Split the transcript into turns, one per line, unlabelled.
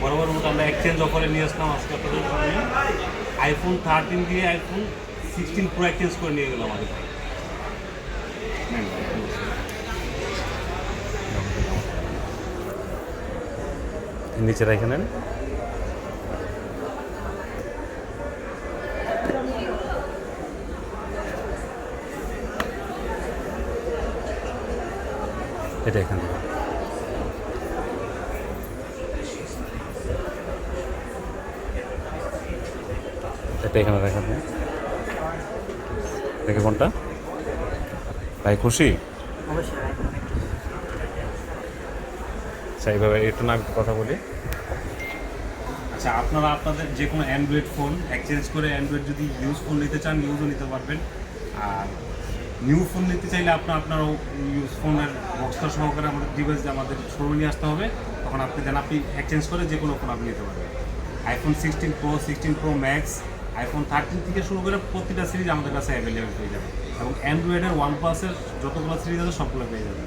বরাবর মতো আমরা এক্সচেঞ্জ অফারে নিয়ে আসলাম আজকে আপনাদের সামনে। আইফোন 13 দিয়ে আইফোন 16 প্রো এক্সচেঞ্জ করে নিয়ে গেলাম আমাদের ভাই।
নিচে রেখে নেন। এটা এখানে এটা এখানে রাখেন। দেখে কোনটা ভাই খুশি? আচ্ছা এইভাবে একটু না একটু কথা বলি।
আচ্ছা, আপনারা আপনাদের যে কোনো অ্যান্ড্রয়েড ফোন এক্সচেঞ্জ করে অ্যান্ড্রয়েড যদি ইউজ ফোন নিতে চান ইউজও নিতে পারবেন। আর নিউ ফোন নিতে চাইলে আপনারও ইউজ ফোনের বক্সটা সহকারে আমাদের ডিভাইস আমাদের শোরুমে নিয়ে আসতে হবে। তখন আপনি এক্সচেঞ্জ করে যে কোনো ফোন আপনি নিতে পারবেন। IPhone 16 pro, 16 pro max, iPhone 13 থেকে শুরু করে প্রতিটা সিরিজ আমাদের কাছে অ্যাভেলেবেল পেয়ে যাবে। এবং অ্যান্ড্রয়েডের ওয়ান প্লাসের যতগুলো সিরিজ আছে সবগুলো পেয়ে যাবেন।